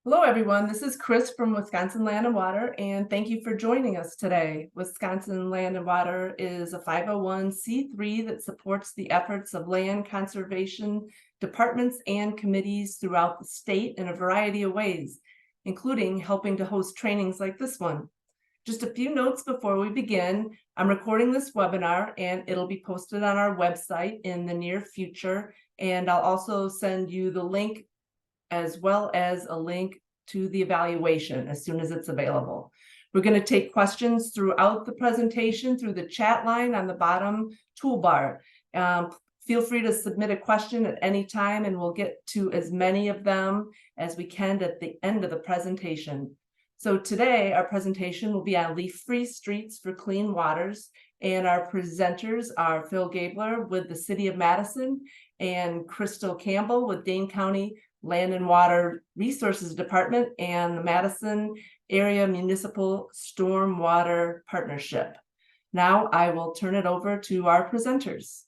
Hello, everyone. This is Chris from Wisconsin Land & Water, and thank you for joining us today. Wisconsin Land & Water is a 501c3 that supports the efforts of land conservation departments and committees throughout the state in a variety of ways, including helping to host trainings like this one. Just a few notes before we begin. I'm recording this webinar, and it'll be posted on our website in the near future, and I'll also send you the link as well as a link to the evaluation as soon as it's available. We're going to take questions throughout the presentation through the chat line on the bottom toolbar. Feel free to submit a question at any time, and we'll get to as many of them as we can at the end of the presentation. So today, our presentation will be on leaf-free streets for clean waters, and our presenters are Phil Gaebler with the City of Madison and Christal Campbell with Dane County Land and Water Resources Department and the Madison Area Municipal Stormwater Partnership. Now I will turn it over to our presenters.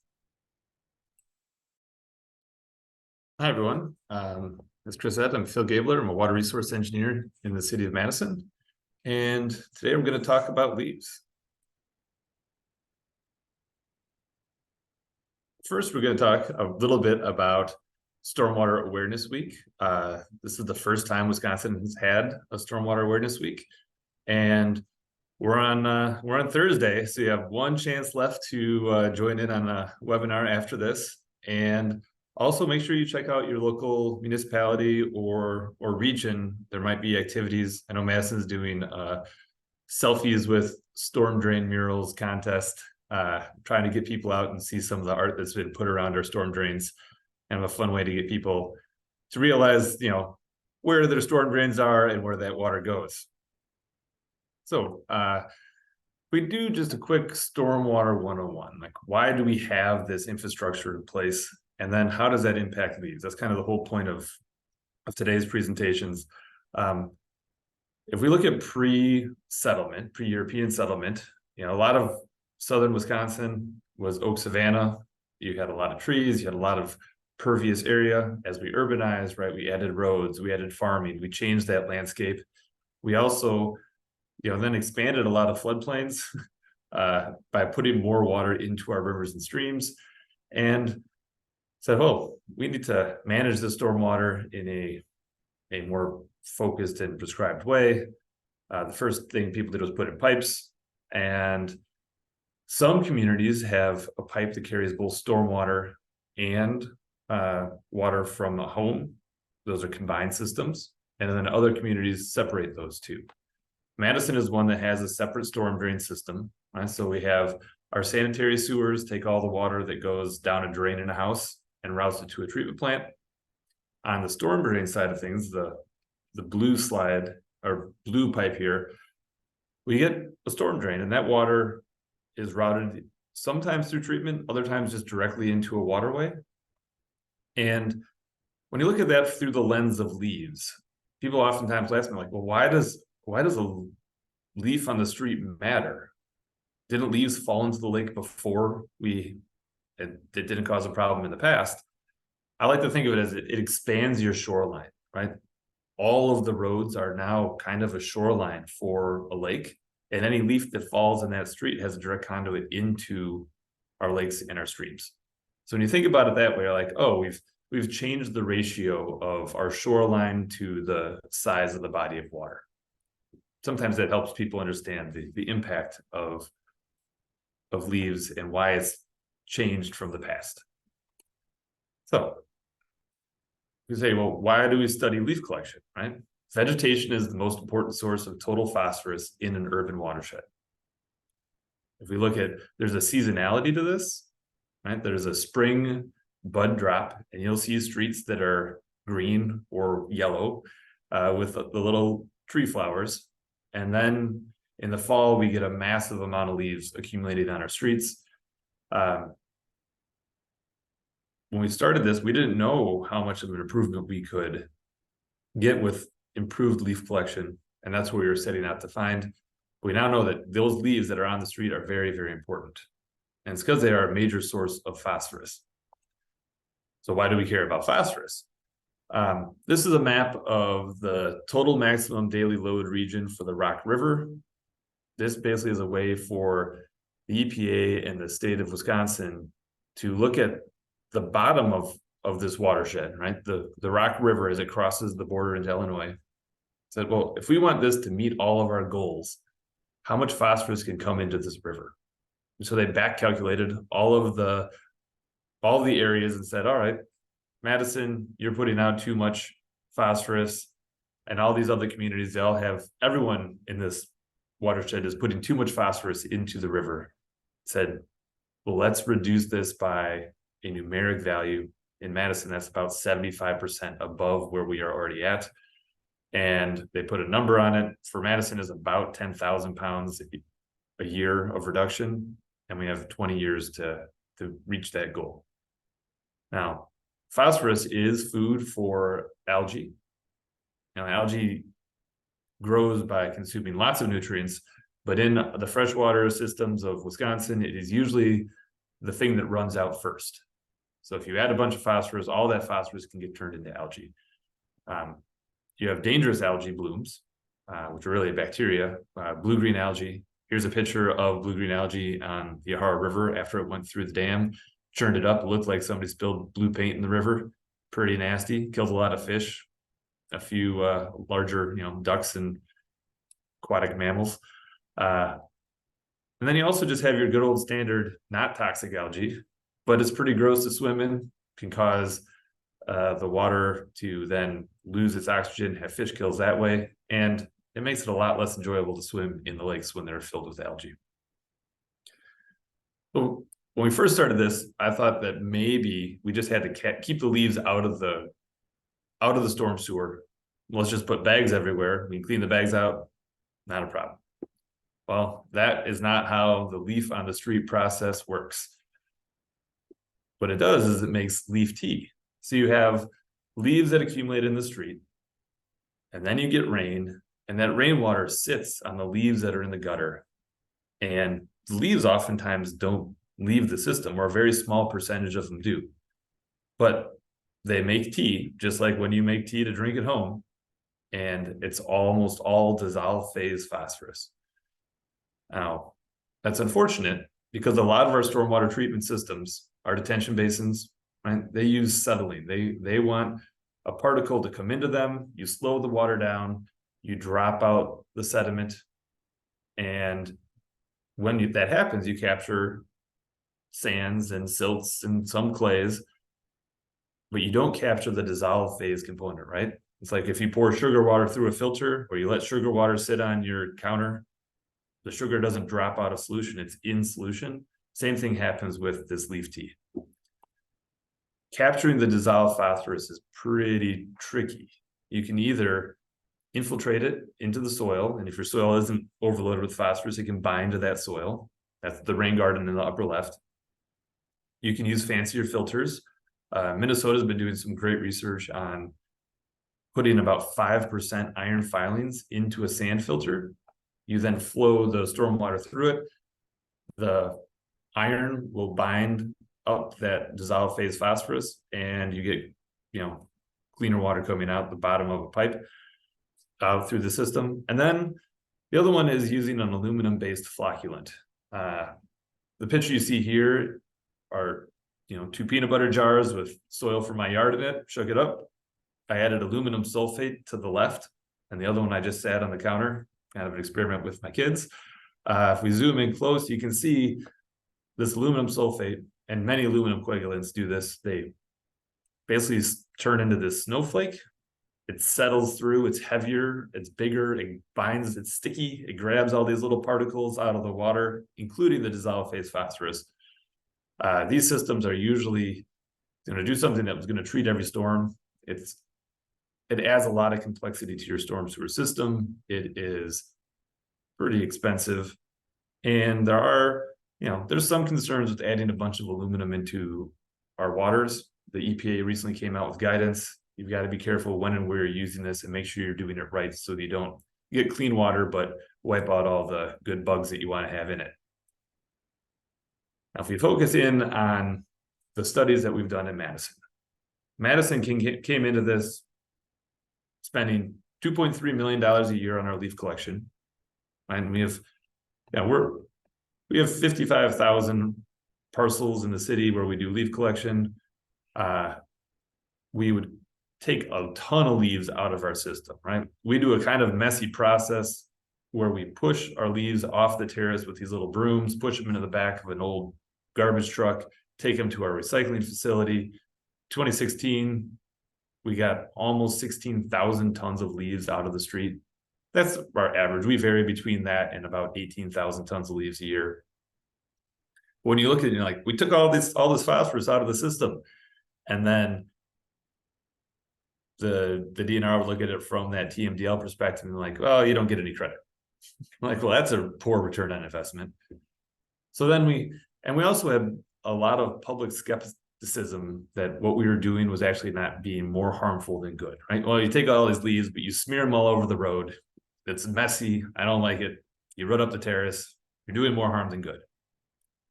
Hi, everyone. As Chris said, I'm Phil Gaebler. I'm a water resource engineer in the city of Madison. And today we're going to talk about leaves. First, we're going to talk a little bit about Stormwater Awareness Week. This is the first time Wisconsin has had a Stormwater Awareness Week, and we're on Thursday, so you have one chance left to join in on a webinar after this. And also make sure you check out your local municipality or region. There might be activities. I know Madison's doing selfies with storm drain murals contest, trying to get people out and see some of the art that's been put around our storm drains. Kind of a fun way to get people to realize, where their storm drains are and where that water goes. So we do just a quick Stormwater 101. Like, why do we have this infrastructure in place? And then how does that impact leaves? That's kind of the whole point of today's presentations. If we look at pre-settlement, pre-European settlement, a lot of southern Wisconsin was oak savanna. You had a lot of trees, you had a lot of pervious area. As we urbanized, right, we added roads, we added farming, we changed that landscape. We also, then expanded a lot of floodplains by putting more water into our rivers and streams, and said, oh, we need to manage the stormwater in a more focused and prescribed way. The first thing people did was put in pipes, and some communities have a pipe that carries both stormwater and water from a home. Those are combined systems, and then other communities separate those two. Madison is one that has a separate storm drain system, right? So we have our sanitary sewers take all the water that goes down a drain in a house and routes it to a treatment plant. On the storm drain side of things, the blue slide or blue pipe here, we get a storm drain, and that water is routed sometimes through treatment, other times just directly into a waterway. And when you look at that through the lens of leaves, people oftentimes ask me, like, well, why does a leaf on the street matter? Didn't leaves fall into the lake before it didn't cause a problem in the past? I like to think of it as it expands your shoreline, right? All of the roads are now kind of a shoreline for a lake, and any leaf that falls in that street has a direct conduit into our lakes and our streams. So when you think about it that way, you're like, oh, we've changed the ratio of our shoreline to the size of the body of water. Sometimes that helps people understand the impact of leaves and why it's changed from the past. So you say, well, why do we study leaf collection, right? Vegetation is the most important source of total phosphorus in an urban watershed. If we look at, there's a seasonality to this, right? There's a spring bud drop, and you'll see streets that are green or yellow with the little tree flowers. And then in the fall, we get a massive amount of leaves accumulated on our streets. When we started this, we didn't know how much of an improvement we could get with improved leaf collection, and that's what we were setting out to find. We now know that those leaves that are on the street are very, very important, and it's because they are a major source of phosphorus. So why do we care about phosphorus? This is a map of the total maximum daily load region for the Rock River. This basically is a way for the EPA and the state of Wisconsin to look at the bottom of this watershed, right? The Rock River as it crosses the border into Illinois. Said, well, if we want this to meet all of our goals, how much phosphorus can come into this river? And so they back calculated all the areas and said, all right, Madison, you're putting out too much phosphorus, and all these other communities, everyone in this watershed is putting too much phosphorus into the river. Said, well, let's reduce this by a numeric value. In Madison, that's about 75% above where we are already at. And they put a number on it. For Madison is about 10,000 pounds a year of reduction. And we have 20 years to reach that goal. Now, phosphorus is food for algae. Now, algae grows by consuming lots of nutrients, but in the freshwater systems of Wisconsin, it is usually the thing that runs out first. So if you add a bunch of phosphorus, all that phosphorus can get turned into algae. You have dangerous algae blooms, which are really a bacteria, blue-green algae. Here's a picture of blue-green algae on the Yahara River after it went through the dam, churned it up. It looked like somebody spilled blue paint in the river. Pretty nasty, kills a lot of fish, a few larger, ducks and aquatic mammals. And then you also just have your good old standard not toxic algae, but it's pretty gross to swim in, can cause the water to then lose its oxygen, have fish kills that way, and it makes it a lot less enjoyable to swim in the lakes when they're filled with algae. So when we first started this, I thought that maybe we just had to keep the leaves out of the storm sewer. Let's just put bags everywhere. We can clean the bags out, not a problem. Well, that is not how the leaf on the street process works. What it does is it makes leaf tea. So you have leaves that accumulate in the street, and then you get rain, and that rainwater sits on the leaves that are in the gutter. And the leaves oftentimes don't leave the system, or a very small percentage of them do. But they make tea, just like when you make tea to drink at home, and it's almost all dissolved phase phosphorus. Now, that's unfortunate because a lot of our stormwater treatment systems, our detention basins, right, they use settling. They want a particle to come into them, you slow the water down, you drop out the sediment, and when that happens, you capture sands and silts and some clays, but you don't capture the dissolved phase component, right? It's like if you pour sugar water through a filter or you let sugar water sit on your counter, the sugar doesn't drop out of solution, it's in solution. Same thing happens with this leaf tea. Capturing the dissolved phosphorus is pretty tricky. You can either infiltrate it into the soil, and if your soil isn't overloaded with phosphorus, it can bind to that soil. That's the rain garden in the upper left. You can use fancier filters. Minnesota's been doing some great research on putting about 5% iron filings into a sand filter. You then flow the stormwater through it. The iron will bind up that dissolved phase phosphorus, and you get, cleaner water coming out the bottom of a pipe out through the system. And then the other one is using an aluminum-based flocculant. The picture you see here are, 2 peanut butter jars with soil from my yard in it, shook it up. I added aluminum sulfate to the left, and the other one I just sat on the counter, kind of an experiment with my kids. If we zoom in close, you can see this aluminum sulfate, and many aluminum coagulants do this. They basically turn into this snowflake. It settles through, it's heavier, it's bigger, it binds, it's sticky, it grabs all these little particles out of the water, including the dissolved phase phosphorus. These systems are usually going to do something that was going to treat every storm. It adds a lot of complexity to your storm sewer system. It is pretty expensive. And there are, there's some concerns with adding a bunch of aluminum into our waters. The EPA recently came out with guidance. You've got to be careful when and where you're using this and make sure you're doing it right so that you get clean water, but wipe out all the good bugs that you want to have in it. Now, if we focus in on the studies that we've done in Madison, Madison came into this spending $2.3 million a year on our leaf collection. And we have 55,000 parcels in the city where we do leaf collection. We would take a ton of leaves out of our system, right? We do a kind of messy process where we push our leaves off the terrace with these little brooms, push them into the back of an old garbage truck, take them to our recycling facility. 2016, we got almost 16,000 tons of leaves out of the street. That's our average. We vary between that and about 18,000 tons of leaves a year. When you look at it, you're like, we took all this phosphorus out of the system, and then the DNR would look at it from that TMDL perspective and like, well, you don't get any credit. I'm like, well, that's a poor return on investment. So then we also had a lot of public skepticism that what we were doing was actually not being more harmful than good, right? Well, you take all these leaves, but you smear them all over the road. It's messy. I don't like it. You run up the terrace. You're doing more harm than good.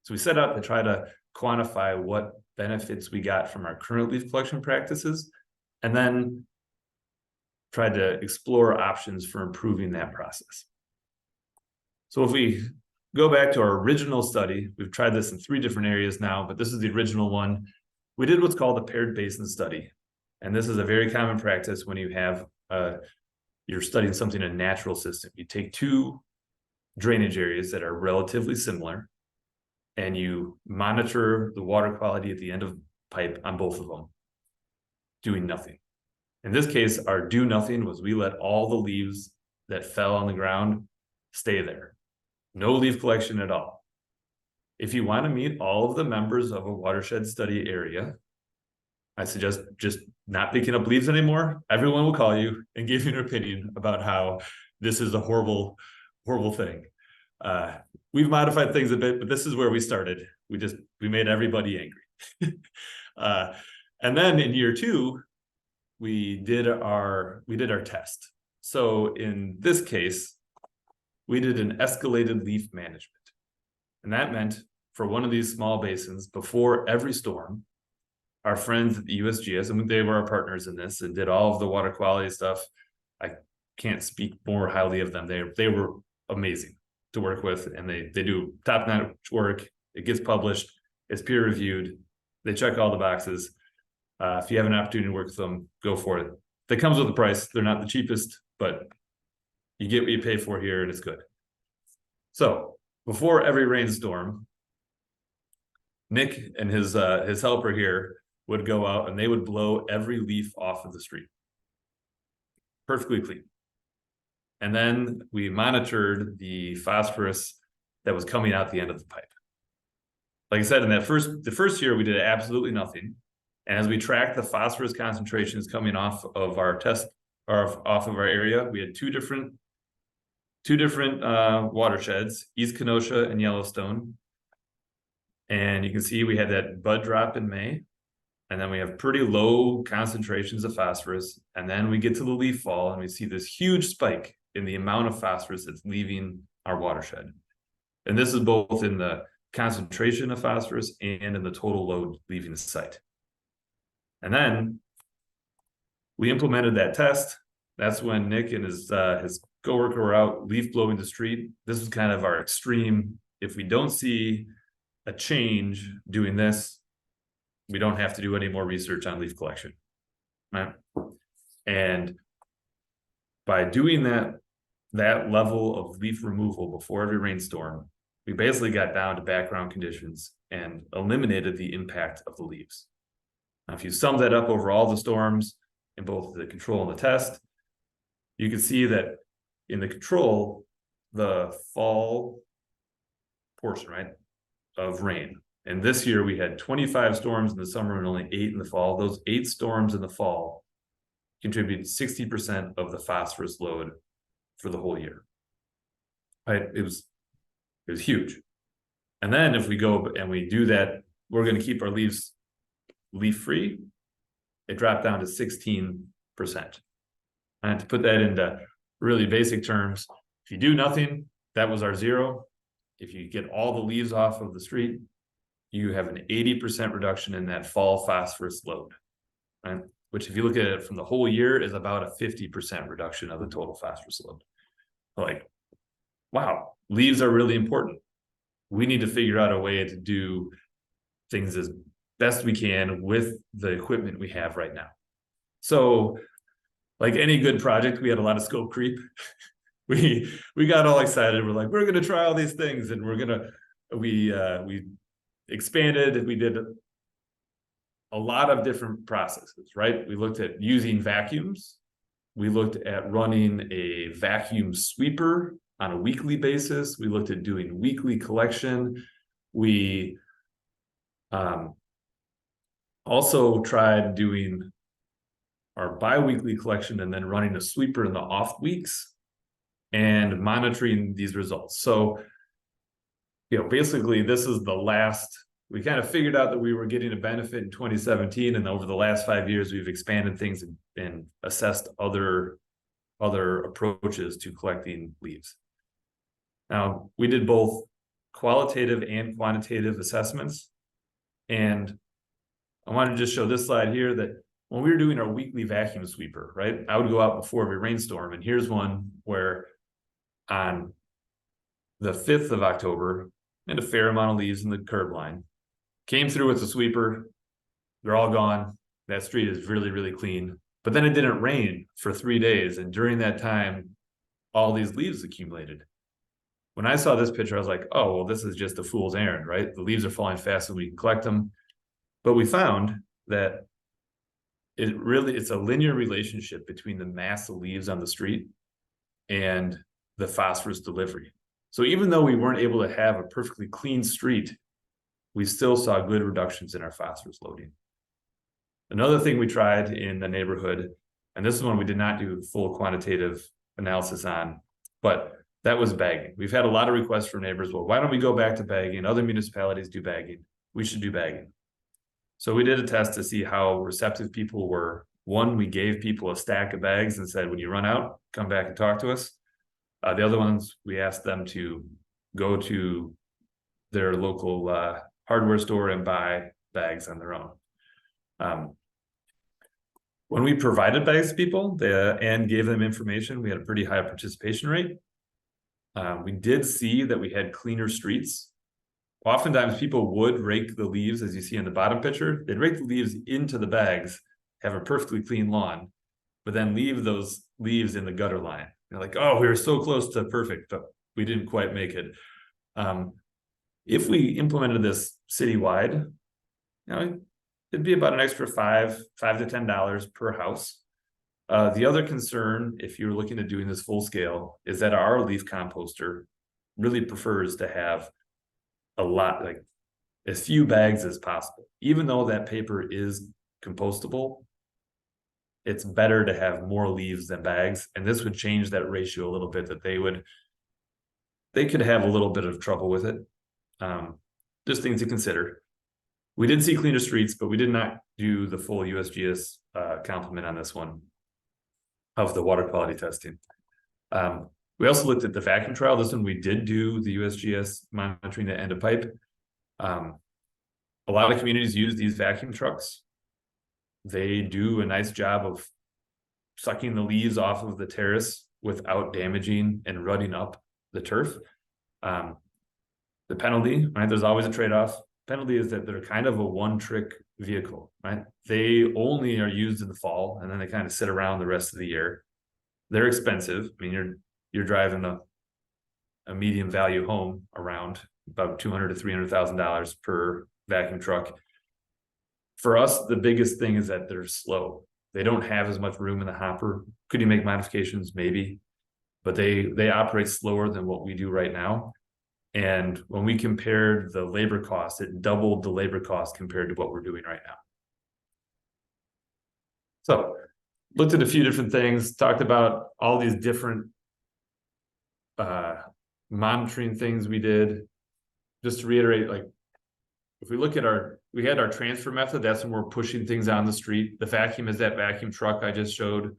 So we set out to try to quantify what benefits we got from our current leaf collection practices, and then tried to explore options for improving that process. So if we go back to our original study, we've tried this in 3 different areas now, but this is the original one. We did what's called a paired basin study. And this is a very common practice when you have, you're studying something in a natural system. You take 2 drainage areas that are relatively similar, and you monitor the water quality at the end of the pipe on both of them, doing nothing. In this case, our do nothing was we let all the leaves that fell on the ground stay there. No leaf collection at all. If you want to meet all of the members of a watershed study area, I suggest just not picking up leaves anymore. Everyone will call you and give you an opinion about how this is a horrible, horrible thing. We've modified things a bit, but this is where we started. We made everybody angry. And then in year 2, we did our test. So in this case, we did an escalated leaf management. And that meant for one of these small basins, before every storm, our friends at the USGS, and they were our partners in this and did all of the water quality stuff. I can't speak more highly of them. They were amazing to work with, and they do top-notch work. It gets published, it's peer reviewed, they check all the boxes. If you have an opportunity to work with them, go for it. That comes with a price. They're not the cheapest, but you get what you pay for here, and it's good. So before every rainstorm, Nick and his helper here would go out and they would blow every leaf off of the street. Perfectly clean. And then we monitored the phosphorus that was coming out the end of the pipe. Like I said, in the first year, we did absolutely nothing. And as we tracked the phosphorus concentrations coming off of our test, or off of our area, we had two different watersheds, East Kenosha and Yellowstone. And you can see we had that bud drop in May. And then we have pretty low concentrations of phosphorus. And then we get to the leaf fall and we see this huge spike in the amount of phosphorus that's leaving our watershed. And this is both in the concentration of phosphorus and in the total load leaving the site. And then we implemented that test. That's when Nick and his coworker were out leaf blowing the street. This was kind of our extreme. If we don't see a change doing this, we don't have to do any more research on leaf collection, right? And by doing that level of leaf removal before every rainstorm, we basically got down to background conditions and eliminated the impact of the leaves. Now, if you sum that up over all the storms in both the control and the test, you can see that in the control, the fall portion, right, of rain. And this year we had 25 storms in the summer and only 8 in the fall. Those 8 storms in the fall contributed 60% of the phosphorus load for the whole year. Right? It was huge. And then if we go and we do that, we're going to keep our leaves leaf-free. It dropped down to 16%. And to put that into really basic terms, if you do nothing, that was our 0. If you get all the leaves off of the street, you have an 80% reduction in that fall phosphorus load. right? Which if you look at it from the whole year is about a 50% reduction of the total phosphorus load. Like, wow, leaves are really important. We need to figure out a way to do things as best we can with the equipment we have right now. So like any good project, we had a lot of scope creep. We got all excited. We're like, we're going to try all these things, and we expanded, and we did a lot of different processes, right? We looked at using vacuums. We looked at running a vacuum sweeper on a weekly basis. We looked at doing weekly collection. We also tried doing our bi-weekly collection and then running a sweeper in the off weeks and monitoring these results. So, basically this is the last, we kind of figured out that we were getting a benefit in 2017, and over the last 5 years, we've expanded things and assessed other approaches to collecting leaves. Now, we did both qualitative and quantitative assessments. And I wanted to just show this slide here that when we were doing our weekly vacuum sweeper, right, I would go out before every rainstorm. And here's one where on the 5th of October, and a fair amount of leaves in the curb line, came through with the sweeper. They're all gone. That street is really, really clean. But then it didn't rain for 3 days. And during that time, all these leaves accumulated. When I saw this picture, I was like, oh, well, this is just a fool's errand, right? The leaves are falling fast and we can collect them. But we found that it's a linear relationship between the mass of leaves on the street and the phosphorus delivery. So even though we weren't able to have a perfectly clean street, we still saw good reductions in our phosphorus loading. Another thing we tried in the neighborhood, and this is one we did not do full quantitative analysis on, but that was bagging. We've had a lot of requests from neighbors. Well, why don't we go back to bagging? Other municipalities do bagging. We should do bagging. So we did a test to see how receptive people were. One, we gave people a stack of bags and said, when you run out, come back and talk to us. The other ones, we asked them to go to their local hardware store and buy bags on their own. When we provided bags to people and gave them information, we had a pretty high participation rate. We did see that we had cleaner streets. Oftentimes people would rake the leaves, as you see in the bottom picture. They'd rake the leaves into the bags, have a perfectly clean lawn, but then leave those leaves in the gutter line. They're like, oh, we were so close to perfect, but we didn't quite make it. If we implemented this citywide, it'd be about an extra $5 to $10 per house. The other concern, if you're looking at doing this full scale, is that our leaf composter really prefers to have a lot, like as few bags as possible. Even though that paper is compostable, it's better to have more leaves than bags. And this would change that ratio a little bit, that they could have a little bit of trouble with it. Just things to consider. We did see cleaner streets, but we did not do the full USGS complement on this one of the water quality testing. We also looked at the vacuum trial. This one we did do the USGS monitoring the end of pipe. A lot of communities use these vacuum trucks. They do a nice job of sucking the leaves off of the terrace without damaging and rutting up the turf. The penalty, right? There's always a trade-off. Penalty is that they're kind of a one-trick vehicle, right? They only are used in the fall, and then they kind of sit around the rest of the year. They're expensive. I mean, you're driving a medium value home around about $200,000 to $300,000 per vacuum truck. For us, the biggest thing is that they're slow. They don't have as much room in the hopper. Could you make modifications? Maybe, but they operate slower than what we do right now. And when we compared the labor cost, it doubled the labor cost compared to what we're doing right now. So looked at a few different things, talked about all these different monitoring things we did. Just to reiterate, like if we look at we had our transfer method, that's when we're pushing things on the street. The vacuum is that vacuum truck I just showed.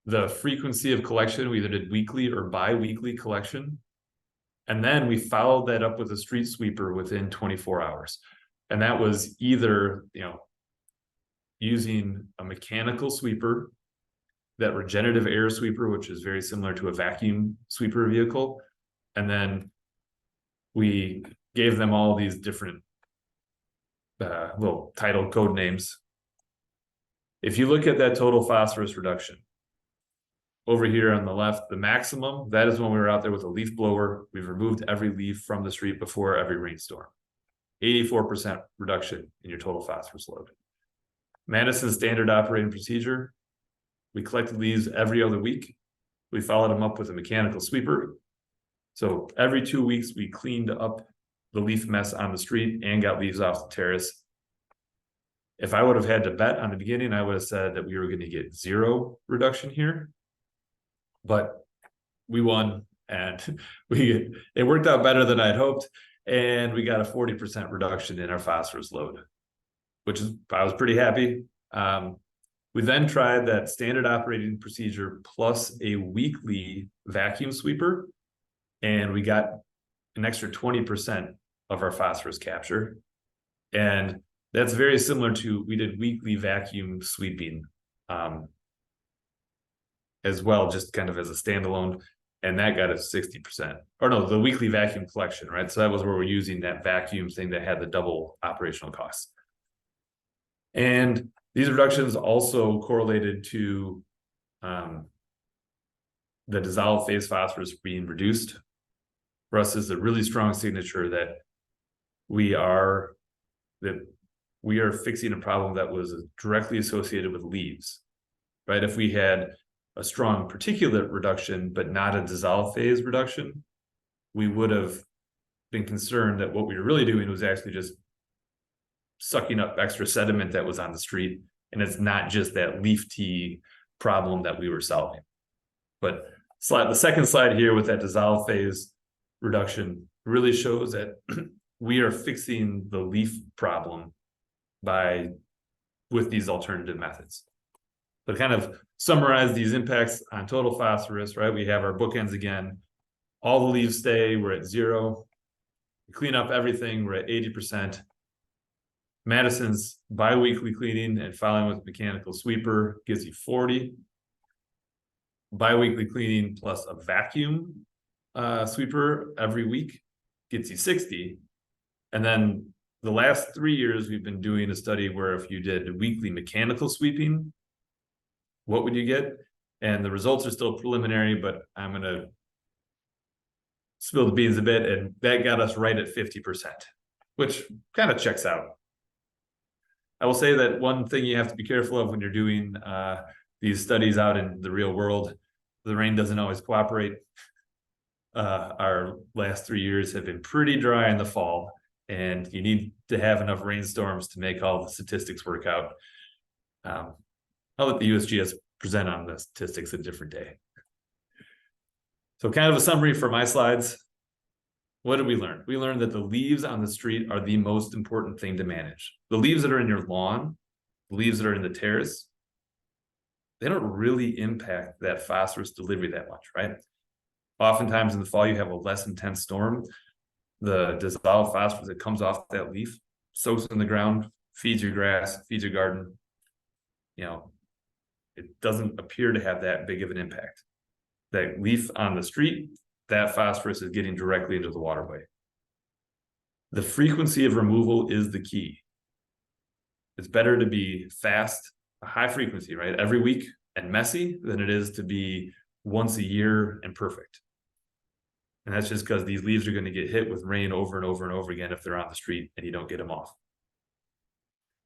The frequency of collection, we either did weekly or bi-weekly collection. And then we followed that up with a street sweeper within 24 hours. And that was either, using a mechanical sweeper, that regenerative air sweeper, which is very similar to a vacuum sweeper vehicle. And then we gave them all these different little title code names. If you look at that total phosphorus reduction, over here on the left, the maximum, that is when we were out there with a leaf blower. We've removed every leaf from the street before every rainstorm. 84% reduction in your total phosphorus load. Madison standard operating procedure, we collected leaves every other week. We followed them up with a mechanical sweeper. So every 2 weeks, we cleaned up the leaf mess on the street and got leaves off the terrace. If I would have had to bet on the beginning, I would have said that we were going to get 0 reduction here. But we won, and it worked out better than I'd hoped, and we got a 40% reduction in our phosphorus load, which is, I was pretty happy. We then tried that standard operating procedure plus a weekly vacuum sweeper, and we got an extra 20% of our phosphorus capture. And that's very similar to, we did weekly vacuum sweeping as well, just kind of as a standalone, and that got us 60%. Or no, the weekly vacuum collection, right? So that was where we're using that vacuum thing that had the double operational costs. And these reductions also correlated to the dissolved phase phosphorus being reduced. For us, is a really strong signature that we are fixing a problem that was directly associated with leaves, right? If we had a strong particulate reduction, but not a dissolved phase reduction, we would have been concerned that what we were really doing was actually just sucking up extra sediment that was on the street. And it's not just that leaf tea problem that we were solving. But the second slide here with that dissolved phase reduction really shows that we are fixing the leaf problem with these alternative methods. But kind of summarize these impacts on total phosphorus, right? We have our bookends again. All the leaves stay, we're at 0. We clean up everything, we're at 80%. Madison's bi-weekly cleaning and following with mechanical sweeper gives you 40. Bi-weekly cleaning plus a vacuum sweeper every week gets you 60. And then the last 3 years, we've been doing a study where if you did weekly mechanical sweeping, what would you get? And the results are still preliminary, but I'm going to spill the beans a bit. And that got us right at 50%, which kind of checks out. I will say that one thing you have to be careful of when you're doing these studies out in the real world, the rain doesn't always cooperate. Our last 3 years have been pretty dry in the fall, and you need to have enough rainstorms to make all the statistics work out. I'll let the USGS present on the statistics a different day. So kind of a summary for my slides. What did we learn? We learned that the leaves on the street are the most important thing to manage. The leaves that are in your lawn, the leaves that are in the terrace, they don't really impact that phosphorus delivery that much, right? Oftentimes in the fall, you have a less intense storm. The dissolved phosphorus that comes off that leaf soaks in the ground, feeds your grass, feeds your garden. You know, it doesn't appear to have that big of an impact. That leaf on the street, that phosphorus is getting directly into the waterway. The frequency of removal is the key. It's better to be fast, a high frequency, right? Every week and messy than it is to be once a year and perfect. And that's just because these leaves are going to get hit with rain over and over and over again if they're on the street and you don't get them off.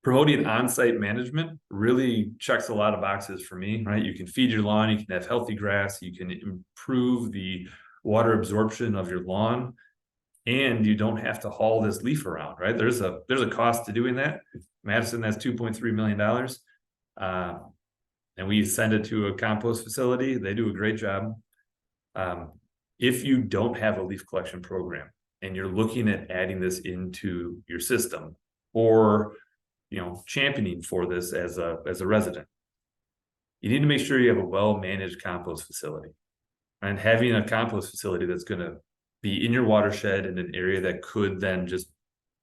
Promoting on-site management really checks a lot of boxes for me, right? You can feed your lawn, you can have healthy grass, you can improve the water absorption of your lawn, and you don't have to haul this leaf around, right? There's a cost to doing that. Madison has $2.3 million. And we send it to a compost facility. They do a great job. If you don't have a leaf collection program and you're looking at adding this into your system, or championing for this as a resident, you need to make sure you have a well-managed compost facility. And having a compost facility that's going to be in your watershed in an area that could then just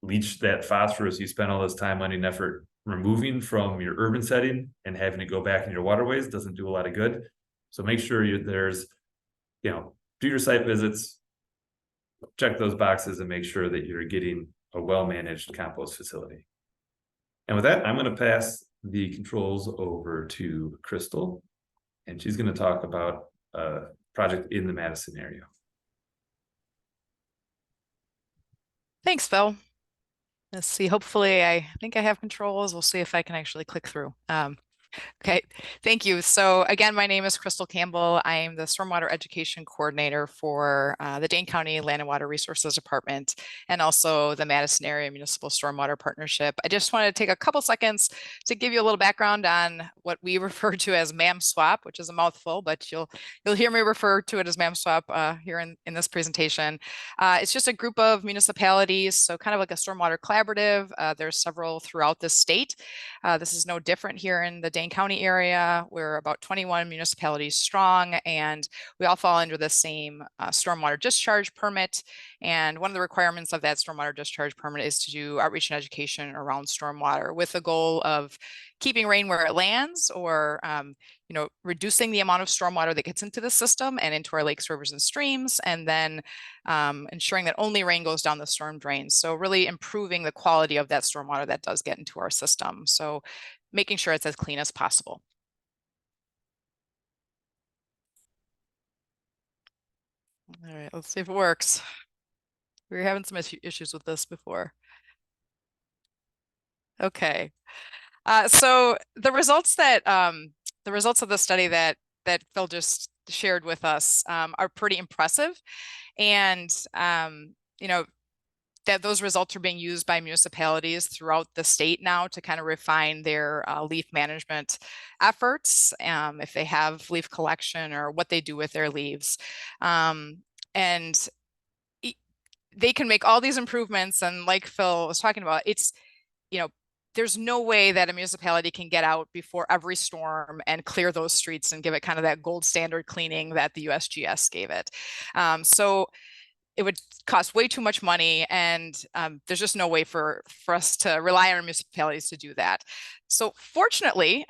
leach that phosphorus you spent all this time, money, and effort removing from your urban setting and having it go back in your waterways doesn't do a lot of good. So make sure there's, do your site visits, check those boxes, and make sure that you're getting a well-managed compost facility. And with that, I'm going to pass the controls over to Christal, and she's going to talk about a project in the Madison area. Thanks, Phil. Let's see, hopefully I think I have controls. We'll see if I can actually click through. Okay, thank you. So again, my name is Christal Campbell. I am the Stormwater Education Coordinator for the Dane County Land and Water Resources Department and also the Madison Area Municipal Stormwater Partnership. I just want to take a couple seconds to give you a little background on what we refer to as MAM swap, which is a mouthful, but you'll hear me refer to it as MAM swap here in this presentation. It's just a group of municipalities, so kind of like a stormwater collaborative. There's several throughout the state. This is no different here in the Dane County area. We're about 21 municipalities strong, and we all fall under the same stormwater discharge permit. And one of the requirements of that stormwater discharge permit is to do outreach and education around stormwater with the goal of keeping rain where it lands, or reducing the amount of stormwater that gets into the system and into our lakes, rivers, and streams, and then ensuring that only rain goes down the storm drains. So really improving the quality of that stormwater that does get into our system. So making sure it's as clean as possible. All right, let's see if it works. We were having some issues with this before. Okay. So the results of the study that Phil just shared with us are pretty impressive, and that those results are being used by municipalities throughout the state now to kind of refine their leaf management efforts, if they have leaf collection or what they do with their leaves. And they can make all these improvements, and like Phil was talking about, it's, there's no way that a municipality can get out before every storm and clear those streets and give it kind of that gold standard cleaning that the USGS gave it. So it would cost way too much money, and there's just no way for us to rely on our municipalities to do that. So fortunately,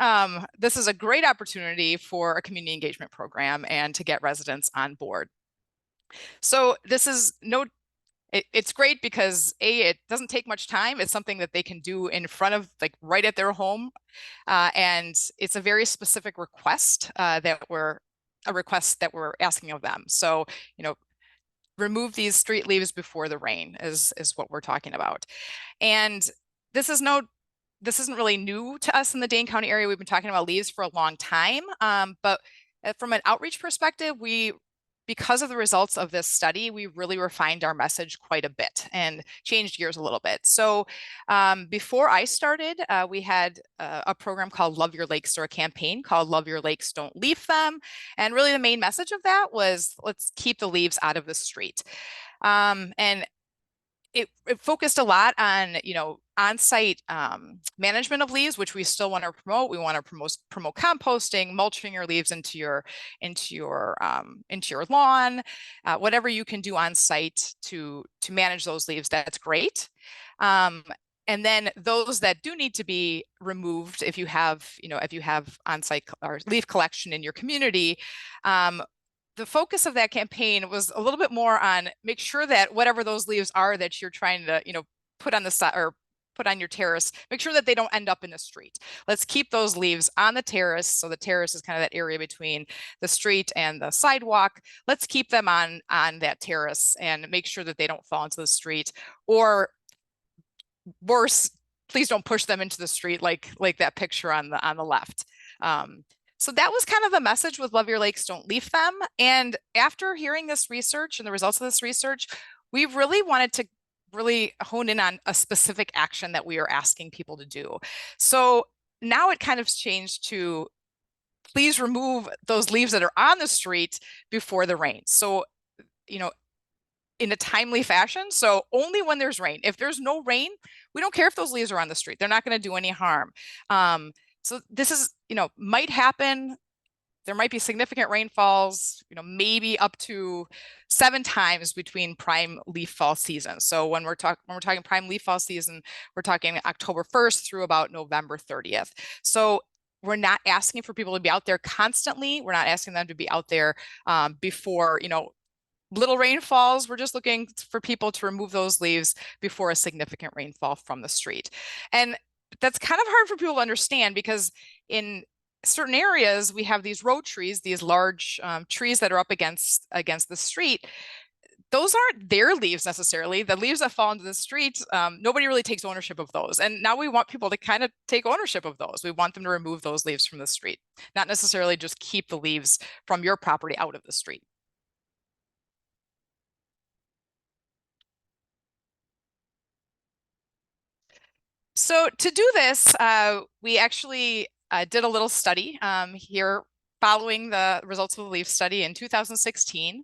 this is a great opportunity for a community engagement program and to get residents on board. So this is it's great because it doesn't take much time. It's something that they can do in front of, like, right at their home. And it's a very specific request that we're asking of them. So, remove these street leaves before the rain is what we're talking about. And this isn't really new to us in the Dane County area. We've been talking about leaves for a long time. But from an outreach perspective, because of the results of this study, we really refined our message quite a bit and changed gears a little bit. So before I started, we had a program called Love Your Lakes, or a campaign called Love Your Lakes, Don't Leaf Them. And really the main message of that was, let's keep the leaves out of the street. And it focused a lot on, on-site management of leaves, which we still want to promote. We want to promote composting, mulching your leaves into your lawn, whatever you can do on site to manage those leaves. That's great. And then those that do need to be removed, if you have on-site or leaf collection in your community, the focus of that campaign was a little bit more on make sure that whatever those leaves are that you're trying to, put on the side or put on your terrace, make sure that they don't end up in the street. Let's keep those leaves on the terrace. So the terrace is kind of that area between the street and the sidewalk. Let's keep them on that terrace and make sure that they don't fall into the street, or worse, please don't push them into the street like that picture on the left. So that was kind of the message with Love Your Lakes, Don't Leaf Them. And after hearing this research and the results of this research, we really wanted to hone in on a specific action that we are asking people to do. So now it kind of changed to, please remove those leaves that are on the street before the rain. So, in a timely fashion. So only when there's rain. If there's no rain, we don't care if those leaves are on the street. They're not going to do any harm. So this is, might happen there might be significant rainfalls, maybe up to 7 times between prime leaf fall season. So when we're talking prime leaf fall season, we're talking October 1st through about November 30th. So we're not asking for people to be out there constantly. We're not asking them to be out there before, little rainfalls. We're just looking for people to remove those leaves before a significant rainfall from the street. And that's kind of hard for people to understand, because in certain areas we have these road trees, these large trees that are up against the street. Those aren't their leaves necessarily. The leaves that fall into the street, nobody really takes ownership of those. And now we want people to kind of take ownership of those. We want them to remove those leaves from the street, not necessarily just keep the leaves from your property out of the street. So to do this, we actually did a little study here following the results of the leaf study in 2016.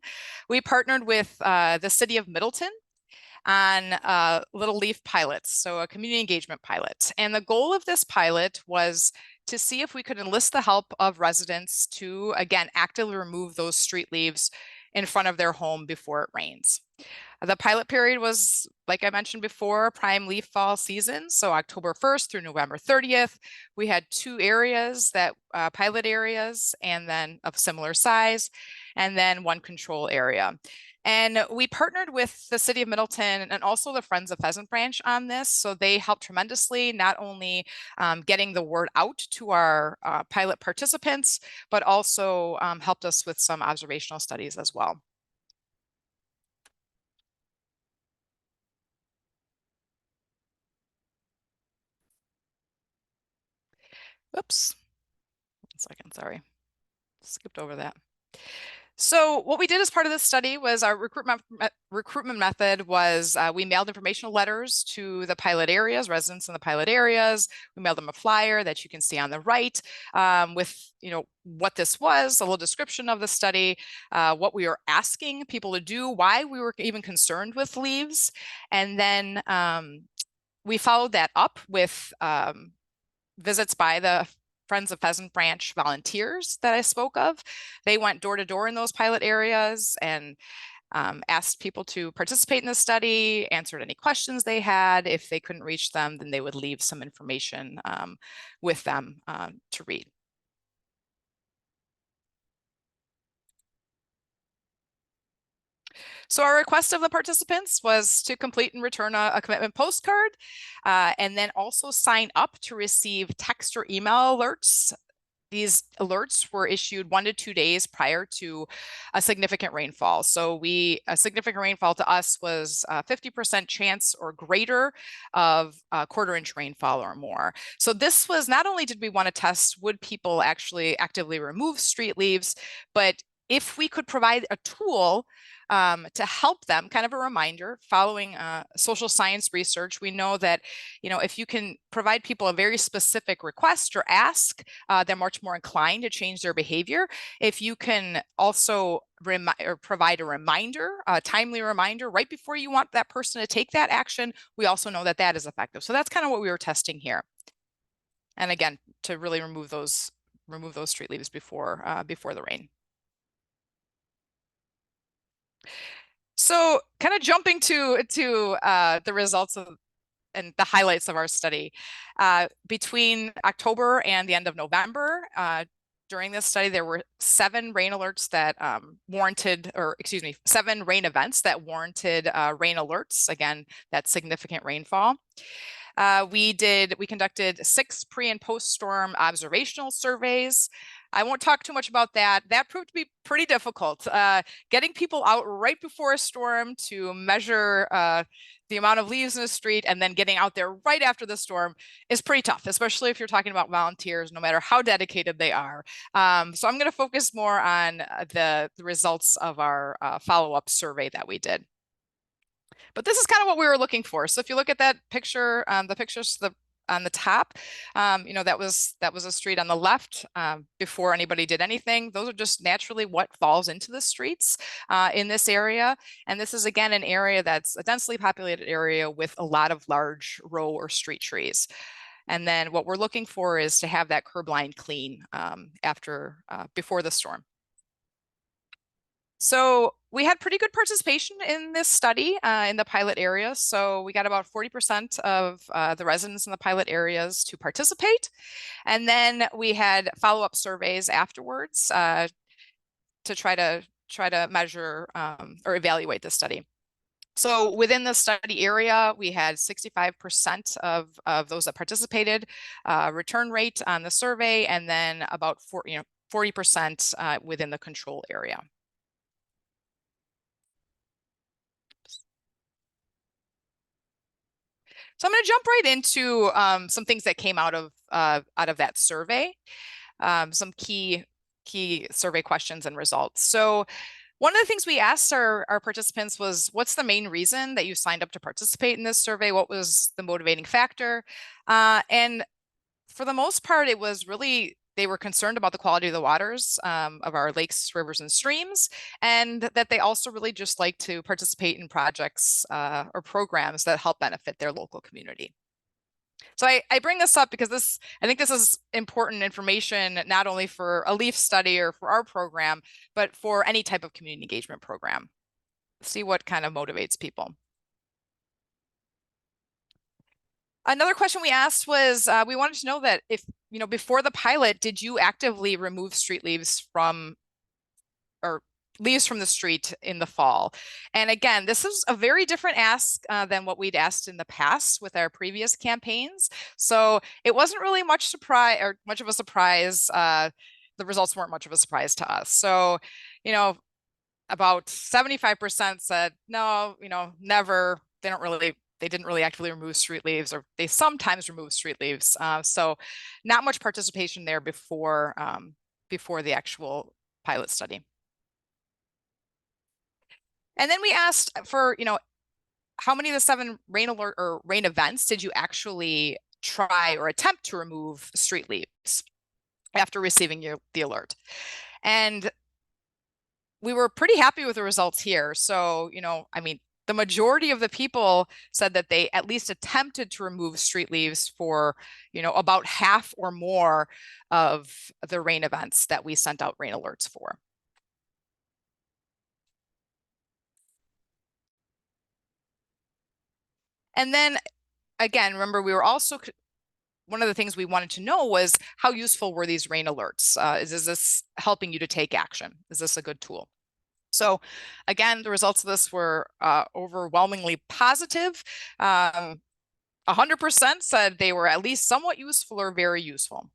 We partnered with the city of Middleton on little leaf pilots, so a community engagement pilot. And the goal of this pilot was to see if we could enlist the help of residents to, again, actively remove those street leaves in front of their home before it rains. The pilot period was, like I mentioned before, prime leaf fall season, so October 1st through November 30th. We had 2 areas that pilot areas, and then of similar size, and then 1 control area. And we partnered with the city of Middleton and also the Friends of Pheasant Branch on this. So they helped tremendously, not only getting the word out to our pilot participants, but also helped us with some observational studies as well. Oops, 1 second, sorry, skipped over that. So what we did as part of this study was our recruitment method was we mailed informational letters to the pilot areas, residents in the pilot areas. We mailed them a flyer that you can see on the right with what this was, a little description of the study, what we were asking people to do, why we were even concerned with leaves. And then we followed that up with visits by the Friends of Pheasant Branch volunteers that I spoke of. They went door to door in those pilot areas and asked people to participate in the study, answered any questions they had. If they couldn't reach them, then they would leave some information with them to read. So our request of the participants was to complete and return a commitment postcard, and then also sign up to receive text or email alerts. These alerts were issued 1 to 2 days prior to a significant rainfall. So a significant rainfall to us was 50% chance or greater of a 1/4 inch rainfall or more. So this was, not only did we want to test would people actually actively remove street leaves, but if we could provide a tool to help them, kind of a reminder. Following social science research, we know that if you can provide people a very specific request or ask, they're much more inclined to change their behavior. If you can also provide a reminder, a timely reminder right before you want that person to take that action, we also know that that is effective. So that's kind of what we were testing here. And again, to really remove those street leaves before the rain. So kind of jumping to the results of and the highlights of our study. Between October and the end of November, during this study, there were 7 rain alerts that warranted, or excuse me, 7 rain events that warranted rain alerts. Again, that significant rainfall. We conducted 6 pre and post storm observational surveys. I won't talk too much about that. That proved to be pretty difficult. Getting people out right before a storm to measure the amount of leaves in the street and then getting out there right after the storm is pretty tough, especially if you're talking about volunteers, no matter how dedicated they are. So I'm going to focus more on the results of our follow-up survey that we did. But this is kind of what we were looking for. So if you look at that picture, the pictures on the top, that was a street on the left before anybody did anything. Those are just naturally what falls into the streets in this area. And this is, again, an area that's a densely populated area with a lot of large row or street trees. And then what we're looking for is to have that curb line clean before the storm. So we had pretty good participation in this study in the pilot area. So we got about 40% of the residents in the pilot areas to participate. And then we had follow-up surveys afterwards to try to measure or evaluate the study. So within the study area, we had 65% of those that participated return rate on the survey, and then about 40% within the control area. So I'm going to jump right into some things that came out of that survey, some key survey questions and results. So one of the things we asked our participants was, what's the main reason that you signed up to participate in this survey? What was the motivating factor? And for the most part, it was really, they were concerned about the quality of the waters of our lakes, rivers, and streams, and that they also really just like to participate in projects or programs that help benefit their local community. So I bring this up because I think this is important information, not only for a LEAF study or for our program, but for any type of community engagement program. See what kind of motivates people. Another question we asked was, we wanted to know that if, before the pilot, did you actively remove street leaves from the street in the fall? And again, this is a very different ask than what we'd asked in the past with our previous campaigns. So it wasn't really much of a surprise. The results weren't much of a surprise to us. So, about 75% said, no, never. They didn't really actively remove street leaves, or they sometimes remove street leaves. So not much participation there before the actual pilot study. And then we asked for, how many of the 7 rain alert or rain events did you actually try or attempt to remove street leaves after receiving the alert? And we were pretty happy with the results here. So, the majority of the people said that they at least attempted to remove street leaves for, about half or more of the rain events that we sent out rain alerts for. And then again, remember, we were also, one of the things we wanted to know was, how useful were these rain alerts? Is this helping you to take action? Is this a good tool? So again, the results of this were overwhelmingly positive. 100% said they were at least somewhat useful or very useful.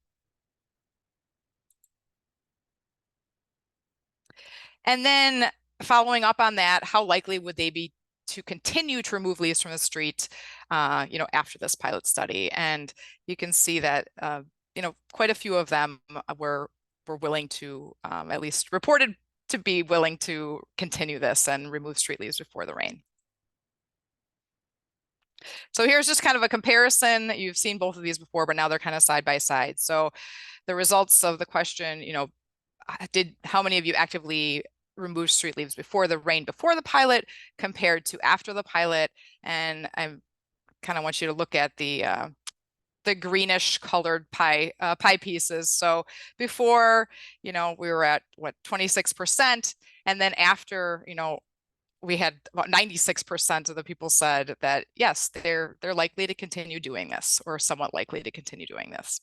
And then following up on that, how likely would they be to continue to remove leaves from the street, after this pilot study? And you can see that, quite a few of them were willing to, at least reported to be willing to continue this and remove street leaves before the rain. So here's just kind of a comparison. You've seen both of these before, but now they're kind of side by side. So the results of the question, how many of you actively remove street leaves before the rain, before the pilot, compared to after the pilot? And I kind of want you to look at the greenish colored pie pieces. So before, we were at what, 26%, and then after, we had about 96% of the people said that yes, they're likely to continue doing this, or somewhat likely to continue doing this.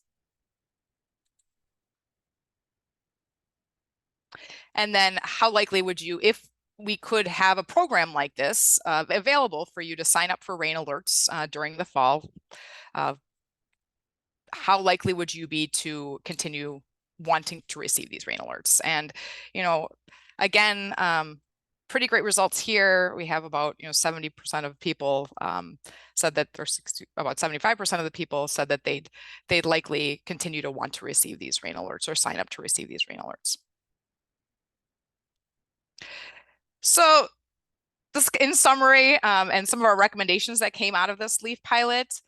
And then how likely would you, if we could have a program like this available for you to sign up for rain alerts during the fall, how likely would you be to continue wanting to receive these rain alerts? And, again, pretty great results here. We have about, 70% of people said that, or about 75% of the people said that they'd likely continue to want to receive these rain alerts or sign up to receive these rain alerts. So this, in summary, and some of our recommendations that came out of this LEAF pilot,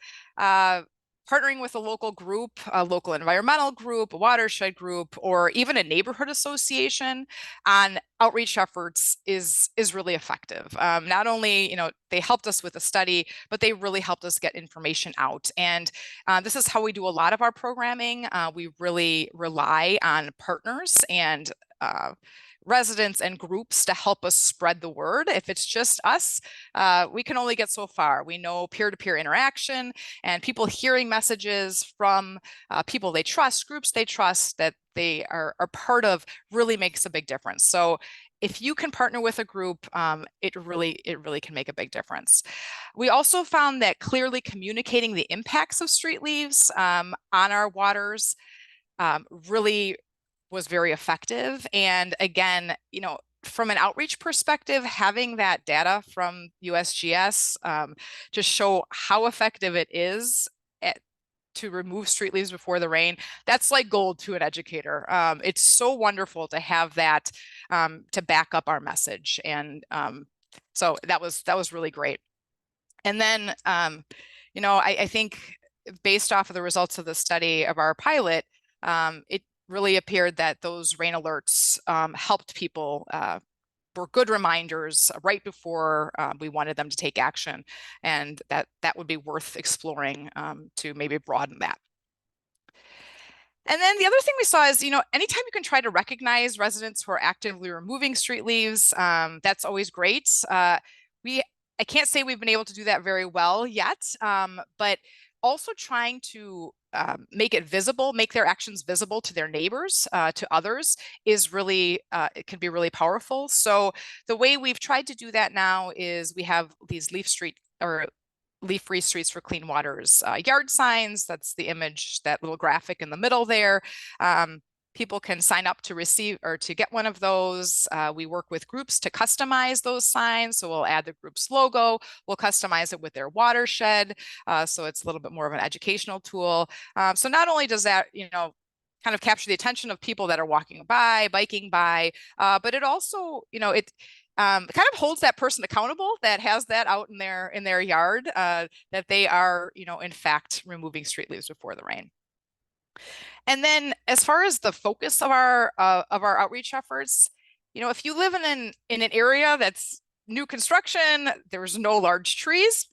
partnering with a local group, a local environmental group, a watershed group, or even a neighborhood association on outreach efforts is really effective. Not only, you know, they helped us with the study, but they really helped us get information out. And this is how we do a lot of our programming. We really rely on partners and residents and groups to help us spread the word. If it's just us, we can only get so far. We know peer-to-peer interaction and people hearing messages from people they trust, groups they trust, that they are part of, really makes a big difference. So if you can partner with a group, it really can make a big difference. We also found that clearly communicating the impacts of street leaves on our waters really was very effective. And again, you know, from an outreach perspective, having that data from USGS to show how effective it is to remove street leaves before the rain, that's like gold to an educator. It's so wonderful to have that to back up our message. And so that was really great. And then, you know, I think based off of the results of the study of our pilot, it really appeared that those rain alerts helped people, were good reminders right before we wanted them to take action, and that would be worth exploring to maybe broaden that. And then the other thing we saw is, you know, anytime you can try to recognize residents who are actively removing street leaves, that's always great. I can't say we've been able to do that very well yet, but also trying to make it visible, make their actions visible to their neighbors, to others, is really, it can be really powerful. So the way we've tried to do that now is we have these leaf-free streets for clean waters yard signs. That's the image, that little graphic in the middle there. People can sign up to receive or to get one of those. We work with groups to customize those signs. So we'll add the group's logo, we'll customize it with their watershed. So it's a little bit more of an educational tool. So not only does that, you know, kind of capture the attention of people that are walking by, biking by, but it also, you know, it kind of holds that person accountable that has that out in their yard, that they are, you know, in fact, removing street leaves before the rain. And then as far as the focus of our outreach efforts, you know, if you live in an area that's new construction, there's no large trees,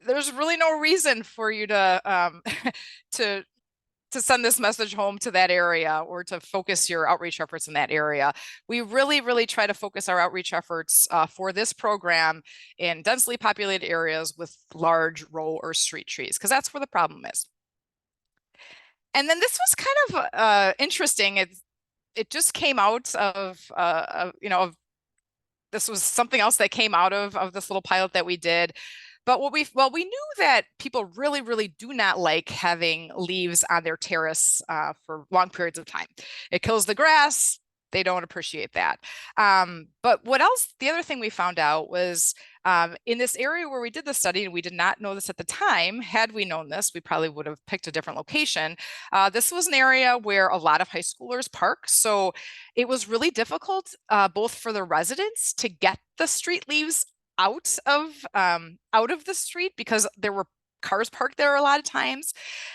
there's really no reason for you to to send this message home to that area or to focus your outreach efforts in that area. We really try to focus our outreach efforts for this program in densely populated areas with large row or street trees, because that's where the problem is. And then this was kind of interesting. It just came out of, you know, this was something else that came out of this little pilot that we did. But we knew that people really do not like having leaves on their terrace for long periods of time. It kills the grass. They don't appreciate that. But what else? The other thing we found out was in this area where we did the study, and we did not know this at the time. Had we known this, we probably would have picked a different location. This was an area where a lot of high schoolers park. So it was really difficult both for the residents to get the street leaves out of the street, because there were cars parked there a lot of times.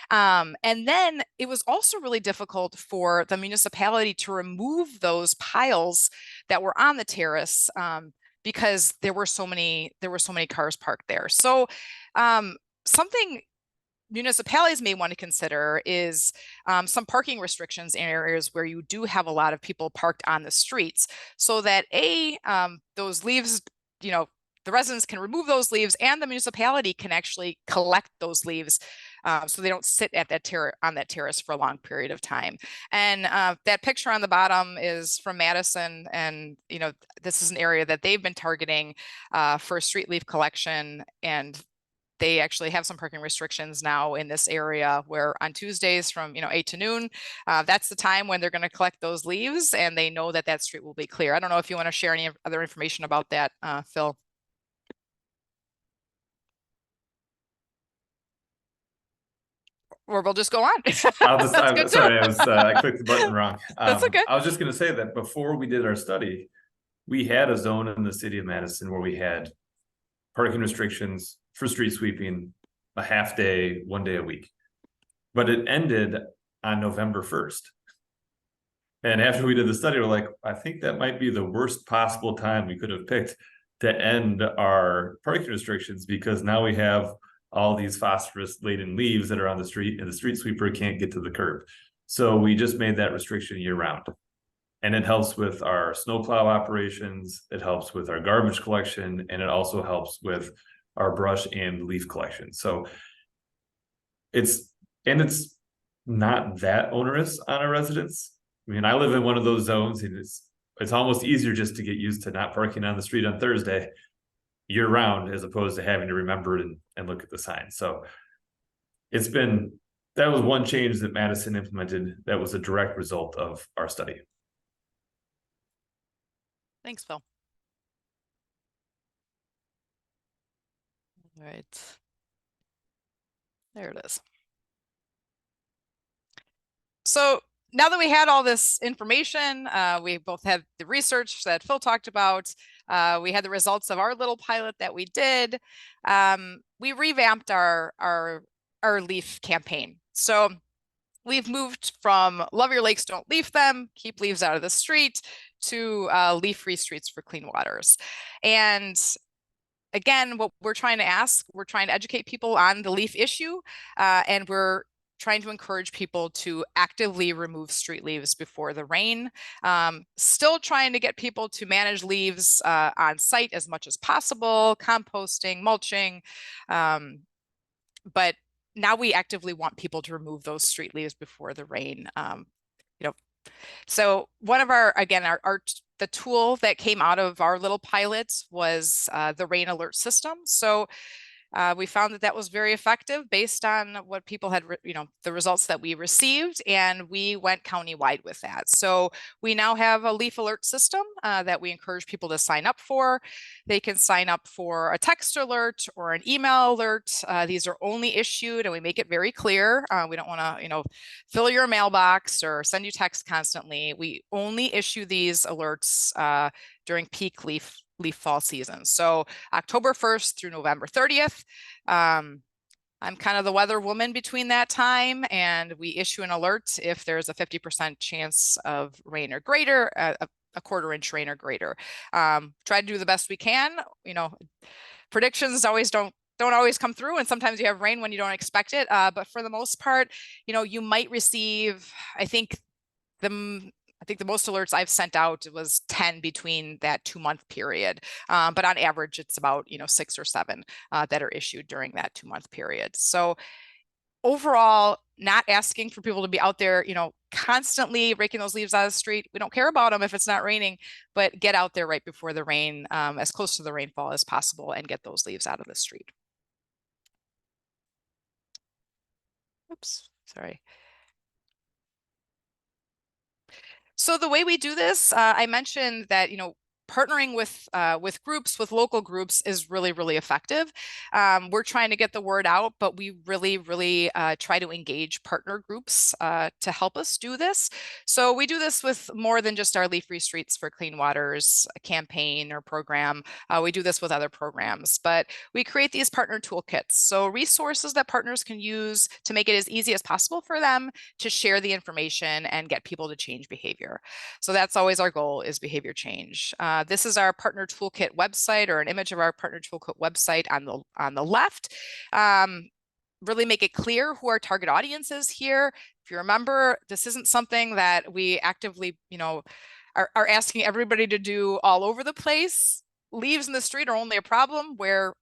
And then it was also really difficult for the municipality to remove those piles that were on the terrace because there were so many cars parked there. So something municipalities may want to consider is some parking restrictions in areas where you do have a lot of people parked on the streets, so that those leaves, you know, the residents can remove those leaves, and the municipality can actually collect those leaves so they don't sit at that on that terrace for a long period of time. And that picture on the bottom is from Madison, and you know, this is an area that they've been targeting for street leaf collection, and they actually have some parking restrictions now in this area where on Tuesdays from 8 to noon, that's the time when they're going to collect those leaves, and they know that that street will be clear. I don't know if you want to share any other information about that, Phil. Or we'll just go on. Sorry, I clicked the button wrong. That's okay. I was just going to say that before we did our study, we had a zone in the city of Madison where we had parking restrictions for street sweeping, a half day, 1 day a week. but it ended on November 1st. And after we did the study, we're like, I think that might be the worst possible time we could have picked to end our parking restrictions, because now we have all these phosphorus laden leaves that are on the street and the street sweeper can't get to the curb. So we just made that restriction year round. And it helps with our snowplow operations, it helps with our garbage collection, and it also helps with our brush and leaf collection. So it's not that onerous on our residents. I mean, I live in one of those zones, and it's almost easier just to get used to not parking on the street on Thursday year round, as opposed to having to remember it and look at the sign. So that was one change that Madison implemented that was a direct result of our study. Thanks, Phil. All right. There it is. So now that we had all this information, we both had the research that Phil talked about. We had the results of our little pilot that we did. We revamped our leaf campaign. So we've moved from love your lakes, don't leaf them, keep leaves out of the street, to leaf-free streets for clean waters. And again, what we're trying to educate people on the leaf issue, and we're trying to encourage people to actively remove street leaves before the rain. Still trying to get people to manage leaves on site as much as possible, composting, mulching. But now we actively want people to remove those street leaves before the rain. So one of the tool that came out of our little pilot was the rain alert system. So we found that was very effective based on what people had, the results that we received, and we went countywide with that. So we now have a leaf alert system that we encourage people to sign up for. They can sign up for a text alert or an email alert. These are only issued, and we make it very clear. We don't want to, fill your mailbox or send you text constantly. We only issue these alerts during peak leaf fall season. So October 1st through November 30th. I'm kind of the weather woman between that time, and we issue an alert if there's a 50% chance of rain or greater, a quarter-inch rain or greater. Try to do the best we can. Predictions don't always come through, and sometimes you have rain when you don't expect it. But for the most part, you might receive, I think the most alerts I've sent out was 10 between that 2-month period. But on average, it's about, 6 or 7 that are issued during that 2-month period. So overall, not asking for people to be out there, constantly raking those leaves out of the street. We don't care about them if it's not raining, but get out there right before the rain, as close to the rainfall as possible, and get those leaves out of the street. Oops, sorry. So the way we do this, I mentioned that, partnering with groups, with local groups, is really, really effective. We're trying to get the word out, but we really, really try to engage partner groups to help us do this. So we do this with more than just our Leaf-Free Streets for Clean Waters campaign or program. We do this with other programs, but we create these partner toolkits. So resources that partners can use to make it as easy as possible for them to share the information and get people to change behavior. So that's always our goal, is behavior change. This is our partner toolkit website, or an image of our partner toolkit website on the left. Really make it clear who our target audience is here. If you remember, this isn't something that we actively, are asking everybody to do all over the place. Leaves in the street are only a problem where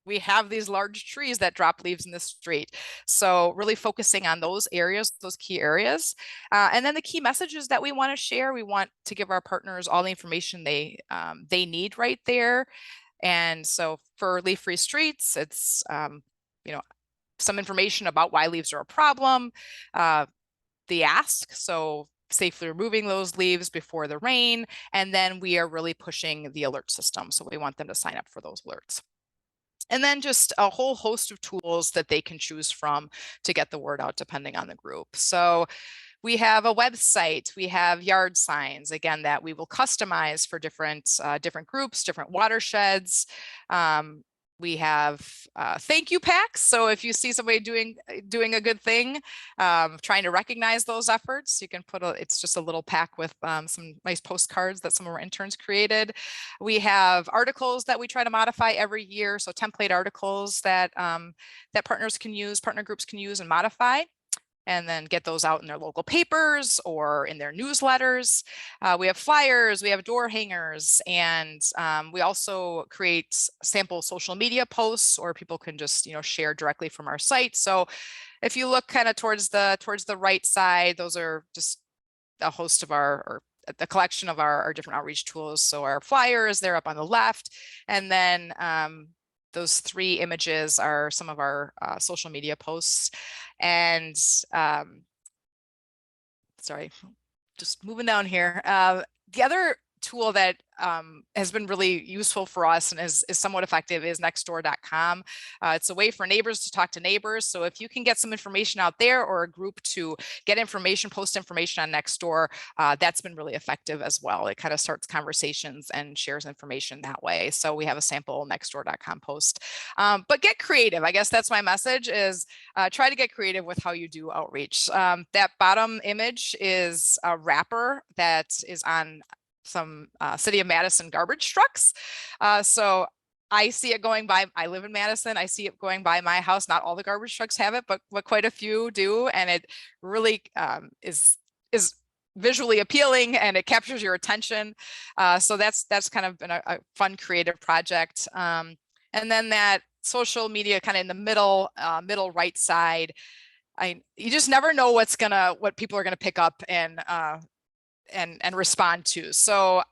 we have these large trees that drop leaves in the street. So really focusing on those areas, those key areas. And then the key messages that we want to share, we want to give our partners all the information they need right there. And so for Leaf-Free Streets, it's, some information about why leaves are a problem, the ask, so safely removing those leaves before the rain. And then we are really pushing the alert system. So we want them to sign up for those alerts. And then just a whole host of tools that they can choose from to get the word out, depending on the group. So we have a website, we have yard signs, again, that we will customize for different groups, different watersheds. We have thank you packs. So if you see somebody doing a good thing, trying to recognize those efforts, you can put it's just a little pack with some nice postcards that some of our interns created. We have articles that we try to modify every year. So template articles that that partner groups can use and modify, and then get those out in their local papers or in their newsletters. We have flyers, we have door hangers, and we also create sample social media posts, or people can just, you know, share directly from our site. So if you look kind of towards the right side, those are just a host of or the collection of our different outreach tools. So our flyers, they're up on the left, and then those 3 images are some of our social media posts. And sorry, just moving down here. The other tool that has been really useful for us and is somewhat effective is nextdoor.com. It's a way for neighbors to talk to neighbors. So if you can get some information out there, or a group to get information, post information on Nextdoor, that's been really effective as well. It kind of starts conversations and shares information that way. So we have a sample nextdoor.com post. But get creative. I guess that's my message, is try to get creative with how you do outreach. That bottom image is a wrapper that is on some City of Madison garbage trucks. So I see it going by. I live in Madison. I see it going by my house. Not all the garbage trucks have it, but quite a few do, and it really is visually appealing, and it captures your attention. So that's kind of been a fun creative project. And then that social media kind of in the middle right side. You just never know what people are gonna pick up and respond to. So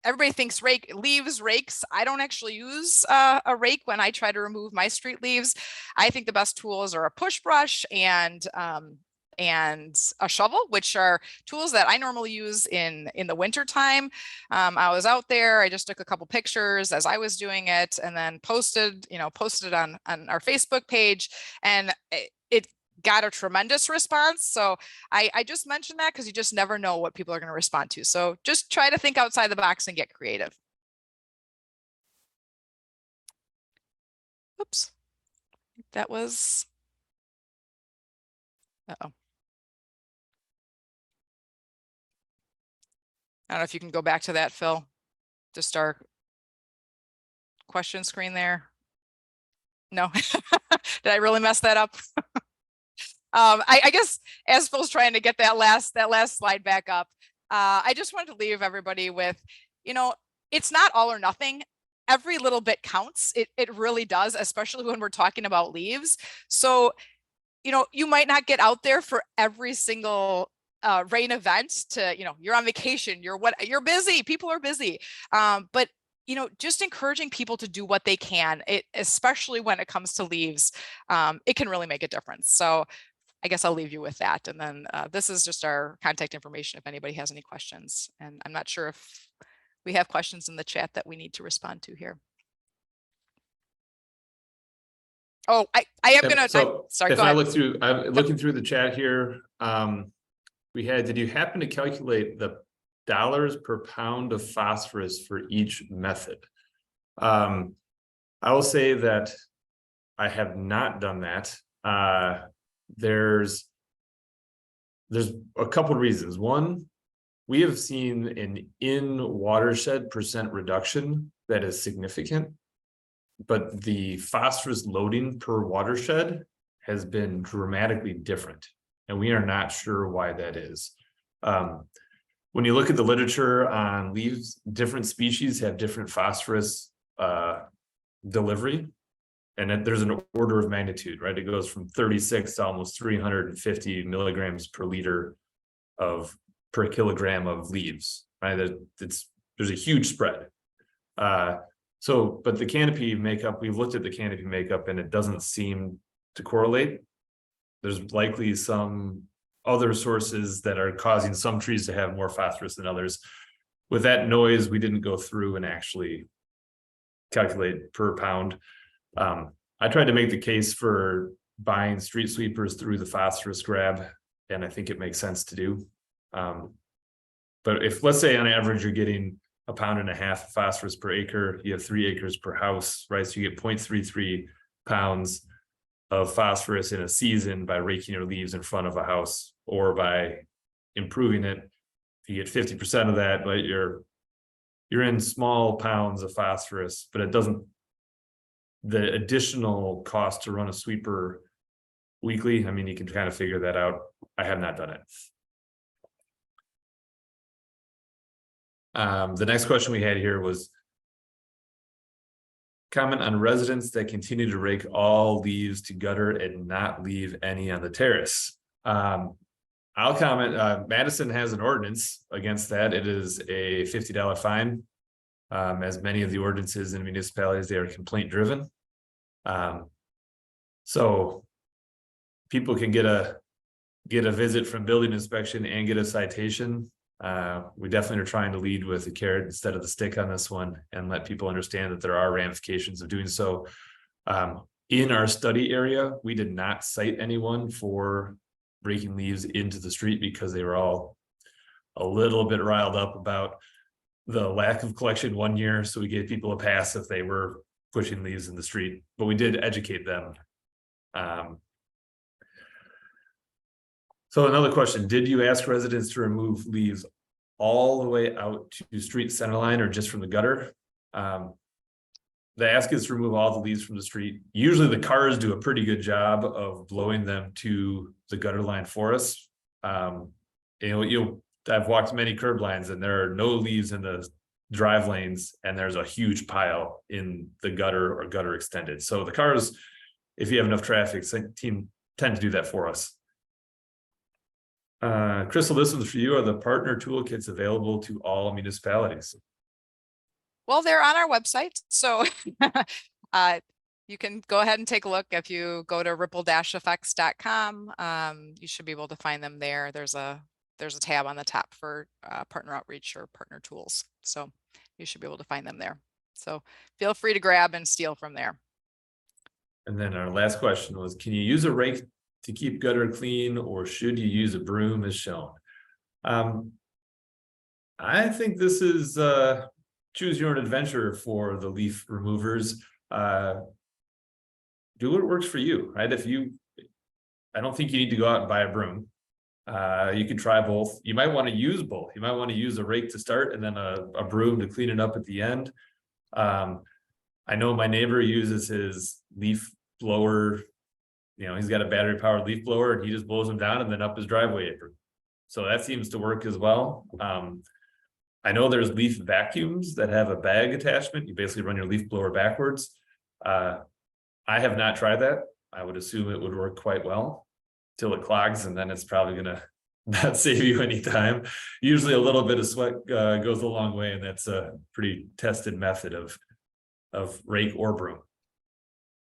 everybody thinks rakes. I don't actually use a rake when I try to remove my street leaves. I think the best tools are a push brush and a shovel, which are tools that I normally use in the winter time. I was out there, I just took a couple pictures as I was doing it, and then posted on our Facebook page, and it got a tremendous response. So I just mentioned that because you just never know what people are going to respond to. So just try to think outside the box and get creative. Oops, that was, uh-oh. I don't know if you can go back to that, Phil. Just our question screen there. No, did I really mess that up? I guess as Phil's trying to get that last slide back up, I just wanted to leave everybody with, it's not all or nothing. Every little bit counts. It really does, especially when we're talking about leaves. So, you might not get out there for every single rain event you're on vacation, you're busy, people are busy. But just encouraging people to do what they can, especially when it comes to leaves, it can really make a difference. So I guess I'll leave you with that. And then this is just our contact information if anybody has any questions. And I'm not sure if we have questions in the chat that we need to respond to here. Oh, I am gonna, sorry, if go ahead. I'm looking through the chat here. Did you happen to calculate the dollars per pound of phosphorus for each method? I will say that I have not done that. There's a couple of reasons. One, we have seen an in watershed percent reduction that is significant, but the phosphorus loading per watershed has been dramatically different, and we are not sure why that is. When you look at the literature on leaves, different species have different phosphorus delivery, and there's an order of magnitude, right? It goes from 36 to almost 350 milligrams per liter per kilogram of leaves, right? There's a huge spread. But the canopy makeup, we've looked at the canopy makeup and it doesn't seem to correlate. There's likely some other sources that are causing some trees to have more phosphorus than others. With that noise, we didn't go through and actually calculate per pound. I tried to make the case for buying street sweepers through the phosphorus grab, and I think it makes sense to do. But if, let's say on average, you're getting 1.5 pounds of phosphorus per acre. You have 3 acres per house, right? So you get 0.33 pounds of phosphorus in a season by raking your leaves in front of a house or by improving it. If you get 50% of that, but you're in small pounds of phosphorus, but it doesn't, the additional cost to run a sweeper weekly, I mean, you can kind of figure that out. I have not done it. The next question we had here was comment on residents that continue to rake all leaves to gutter and not leave any on the terrace. I'll comment, Madison has an ordinance against that. It is a $50 fine. As many of the ordinances in municipalities, they are complaint driven. So people can get a visit from building inspection and get a citation. We definitely are trying to lead with a carrot instead of the stick on this one and let people understand that there are ramifications of doing so. In our study area, we did not cite anyone for breaking leaves into the street because they were all a little bit riled up about the lack of collection one year. So we gave people a pass if they were pushing leaves in the street, but we did educate them. So another question, did you ask residents to remove leaves all the way out to street center line or just from the gutter? The ask is to remove all the leaves from the street. Usually the cars do a pretty good job of blowing them to the gutter line for us. I've walked many curb lines and there are no leaves in the drive lanes and there's a huge pile in the gutter or gutter extended. So the cars, if you have enough traffic, tend to do that for us. Christal, this one's for you. Are the partner toolkits available to all municipalities? Well, they're on our website, so you can go ahead and take a look. If you go to ripple-effects.com, you should be able to find them there. There's a tab on the top for partner outreach or partner tools. So you should be able to find them there. So feel free to grab and steal from there. And then our last question was, can you use a rake to keep gutter clean or should you use a broom as shown? I think this is choose your own adventure for the leaf removers. Do what works for you, right? I don't think you need to go out and buy a broom. You can try both. You might want to use both. You might want to use a rake to start and then a broom to clean it up at the end. I know my neighbor uses his leaf blower. He's got a battery powered leaf blower and he just blows them down and then up his driveway apron. So that seems to work as well. I know there's leaf vacuums that have a bag attachment. You basically run your leaf blower backwards. I have not tried that. I would assume it would work quite well till it clogs, and then it's probably gonna not save you any time. Usually a little bit of sweat goes a long way, and that's a pretty tested method of rake or broom.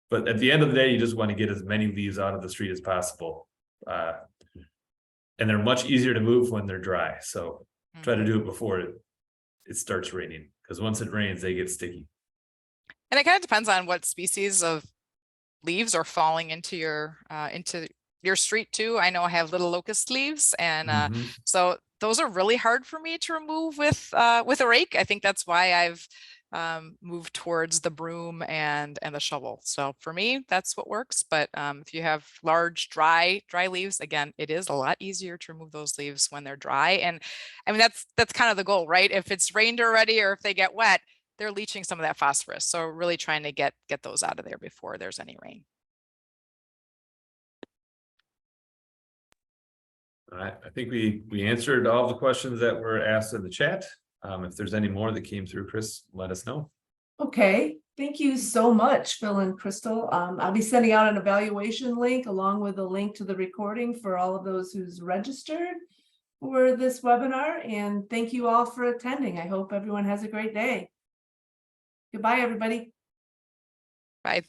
But at the end of the day, you just want to get as many leaves out of the street as possible. And they're much easier to move when they're dry. So try to do it before it starts raining, because once it rains, they get sticky. And it kind of depends on what species of leaves are falling into your street too. I know I have little locust leaves, and so those are really hard for me to remove with a rake. I think that's why I've moved towards the broom and the shovel. So for me, that's what works. But if you have large dry leaves, again, it is a lot easier to remove those leaves when they're dry. And I mean, that's kind of the goal, right? If it's rained already or if they get wet, they're leaching some of that phosphorus. So really trying to get those out of there before there's any rain. All right, I think we answered all the questions that were asked in the chat. If there's any more that came through, Chris, let us know. Okay, thank you so much, Phil and Christal. I'll be sending out an evaluation link along with a link to the recording for all of those who's registered for this webinar. And thank you all for attending. I hope everyone has a great day. Goodbye, everybody. Bye. Thank